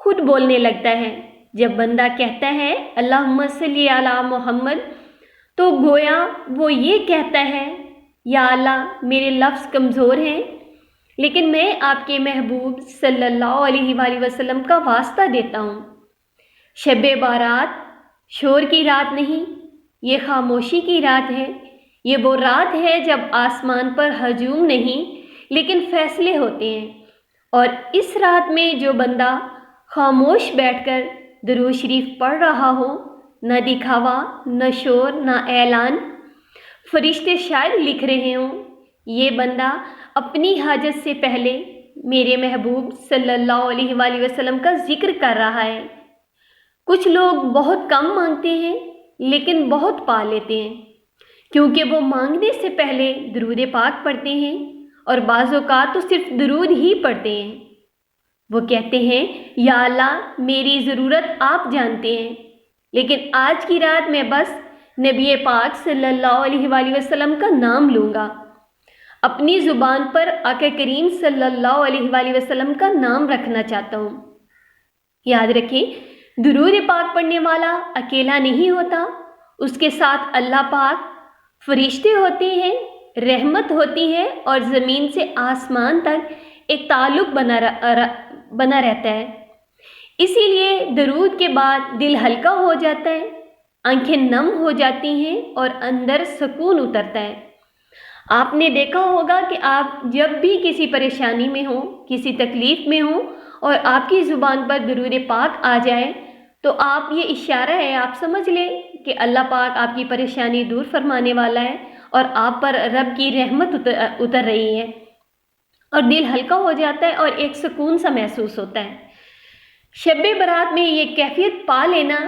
خود بولنے لگتا ہے۔ جب بندہ کہتا ہے اللہم صلی علی محمد، تو گویا وہ یہ کہتا ہے یا اللہ میرے لفظ کمزور ہیں، لیکن میں آپ کے محبوب صلی اللہ علیہ وآلہ وسلم کا واسطہ دیتا ہوں۔ شب بارات شور کی رات نہیں، یہ خاموشی کی رات ہے۔ یہ وہ رات ہے جب آسمان پر ہجوم نہیں لیکن فیصلے ہوتے ہیں، اور اس رات میں جو بندہ خاموش بیٹھ کر درود شریف پڑھ رہا ہو، نہ دکھاوا، نہ شور، نہ اعلان، فرشتے شاید لکھ رہے ہوں یہ بندہ اپنی حاجت سے پہلے میرے محبوب صلی اللہ علیہ وآلہ وسلم کا ذکر کر رہا ہے۔ کچھ لوگ بہت کم مانگتے ہیں لیکن بہت پا لیتے ہیں، کیونکہ وہ مانگنے سے پہلے درود پاک پڑھتے ہیں، اور بعض اوقات تو صرف درود ہی پڑھتے ہیں۔ وہ کہتے ہیں یا اللہ میری ضرورت آپ جانتے ہیں، لیکن آج کی رات میں بس نبی پاک صلی اللہ علیہ وآلہ وسلم کا نام لوں گا۔ اپنی زبان پر آقا کریم صلی اللہ علیہ وآلہ وسلم کا نام رکھنا چاہتا ہوں۔ یاد رکھیں، درود پاک پڑھنے والا اکیلا نہیں ہوتا، اس کے ساتھ اللہ پاک، فرشتے ہوتے ہیں، رحمت ہوتی ہے، اور زمین سے آسمان تک ایک تعلق بنا رہتا ہے۔ اسی لیے درود کے بعد دل ہلکا ہو جاتا ہے، آنکھیں نم ہو جاتی ہیں اور اندر سکون اترتا ہے۔ آپ نے دیکھا ہوگا کہ آپ جب بھی کسی پریشانی میں ہوں، کسی تکلیف میں ہوں، اور آپ کی زبان پر درود پاک آ جائے تو آپ یہ اشارہ ہے، آپ سمجھ لیں کہ اللہ پاک آپ کی پریشانی دور فرمانے والا ہے اور آپ پر رب کی رحمت اتر رہی ہے، اور دل ہلکا ہو جاتا ہے اور ایک سکون سا محسوس ہوتا ہے۔ شب برات میں یہ کیفیت پا لینا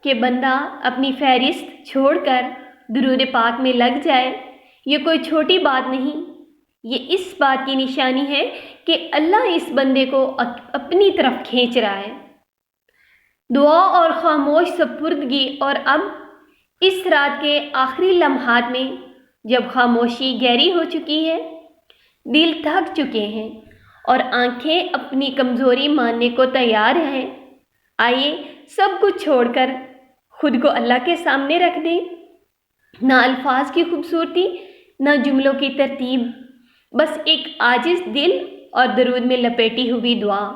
کہ بندہ اپنی فہرست چھوڑ کر درود پاک میں لگ جائے، یہ کوئی چھوٹی بات نہیں، یہ اس بات کی نشانی ہے کہ اللہ اس بندے کو اپنی طرف کھینچ رہا ہے۔ دعا اور خاموش سپردگی، اور اب اس رات کے آخری لمحات میں جب خاموشی گہری ہو چکی ہے، دل تھک چکے ہیں اور آنکھیں اپنی کمزوری ماننے کو تیار ہیں، آئیے سب کچھ چھوڑ کر خود کو اللہ کے سامنے رکھ دیں۔ نہ الفاظ کی خوبصورتی، نہ جملوں کی ترتیب، بس ایک عاجز دل اور درود میں لپیٹی ہوئی دعا۔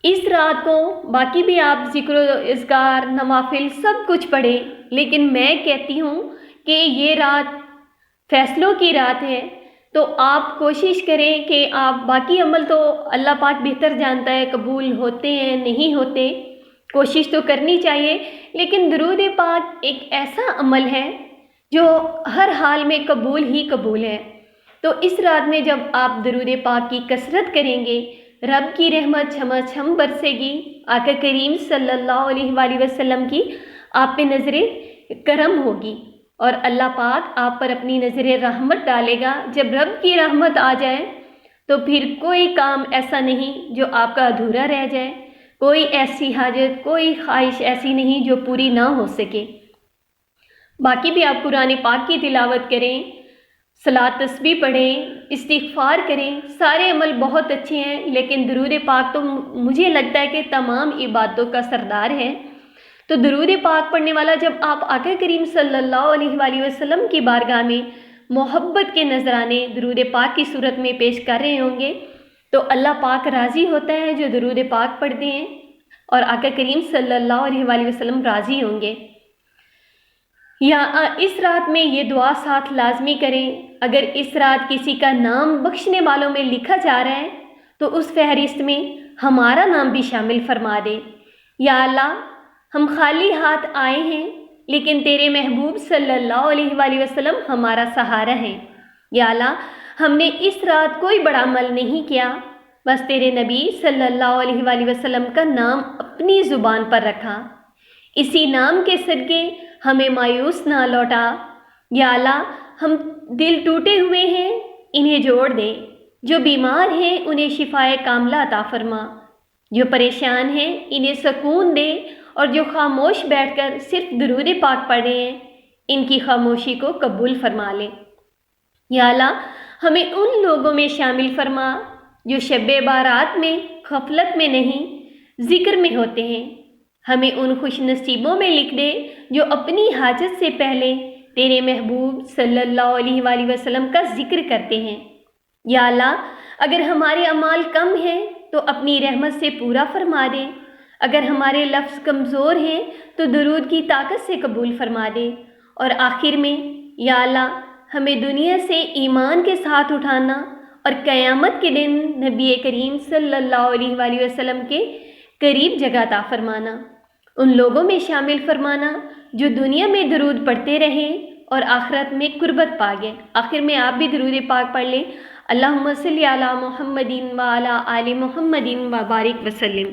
اس رات کو باقی بھی آپ ذکر و اذکار، نوافل سب کچھ پڑھیں، لیکن میں کہتی ہوں کہ یہ رات فیصلوں کی رات ہے، تو آپ کوشش کریں کہ آپ باقی عمل تو اللہ پاک بہتر جانتا ہے قبول ہوتے ہیں نہیں ہوتے، کوشش تو کرنی چاہیے، لیکن درود پاک ایک ایسا عمل ہے جو ہر حال میں قبول ہی قبول ہے۔ تو اس رات میں جب آپ درود پاک کی کثرت کریں گے، رب کی رحمت چھما چھم برسے گی، آقا کریم صلی اللہ علیہ وآلہ وسلم کی آپ پہ نظر کرم ہوگی، اور اللہ پاک آپ پر اپنی نظر رحمت ڈالے گا۔ جب رب کی رحمت آ جائے تو پھر کوئی کام ایسا نہیں جو آپ کا ادھورا رہ جائے، کوئی ایسی حاجت، کوئی خواہش ایسی نہیں جو پوری نہ ہو سکے۔ باقی بھی آپ قرآن پاک کی تلاوت کریں، صلاۃ تسبیح پڑھیں، استغفار کریں، سارے عمل بہت اچھے ہیں، لیکن درود پاک تو مجھے لگتا ہے کہ تمام عبادتوں کا سردار ہے۔ تو درود پاک پڑھنے والا جب آپ آقا کریم صلی اللہ علیہ وآلہ وسلم کی بارگاہ میں محبت کے نذرانے درود پاک کی صورت میں پیش کر رہے ہوں گے، تو اللہ پاک راضی ہوتا ہے جو درود پاک پڑھتے ہیں، اور آقا کریم صلی اللہ علیہ وآلہ وسلم راضی ہوں گے۔ یا اس رات میں یہ دعا ساتھ لازمی کریں، اگر اس رات کسی کا نام بخشنے والوں میں لکھا جا رہا ہے تو اس فہرست میں ہمارا نام بھی شامل فرما دے۔ یا اللہ ہم خالی ہاتھ آئے ہیں، لیکن تیرے محبوب صلی اللہ علیہ وآلہ وسلم ہمارا سہارا ہے۔ یا اللہ ہم نے اس رات کوئی بڑا عمل نہیں کیا، بس تیرے نبی صلی اللہ علیہ وآلہ وسلم کا نام اپنی زبان پر رکھا، اسی نام کے صدقے ہمیں مایوس نہ لوٹا۔ یا اللہ ہم دل ٹوٹے ہوئے ہیں، انہیں جوڑ دے، جو بیمار ہیں انہیں شفائے کاملہ عطا فرما، جو پریشان ہیں انہیں سکون دے، اور جو خاموش بیٹھ کر صرف درود پاک پڑھ رہے ہیں ان کی خاموشی کو قبول فرما لے۔ یا اللہ ہمیں ان لوگوں میں شامل فرما جو شب بارات میں غفلت میں نہیں، ذکر میں ہوتے ہیں۔ ہمیں ان خوش نصیبوں میں لکھ دے جو اپنی حاجت سے پہلے تیرے محبوب صلی اللہ علیہ وآلہ وسلم کا ذکر کرتے ہیں۔ یا اللہ، اگر ہمارے اعمال کم ہیں تو اپنی رحمت سے پورا فرما دے، اگر ہمارے لفظ کمزور ہیں تو درود کی طاقت سے قبول فرما دے، اور آخر میں یا اللہ ہمیں دنیا سے ایمان کے ساتھ اٹھانا اور قیامت کے دن نبی کریم صلی اللہ علیہ وآلہ وسلم کے قریب جگہ عطا فرمانا، ان لوگوں میں شامل فرمانا جو دنیا میں درود پڑھتے رہیں اور آخرت میں قربت پا گئے۔ آخر میں آپ بھی درود پاک پڑھ لیں۔ اللہم صلی علی محمد وعلی آل محمد وبارک وسلم۔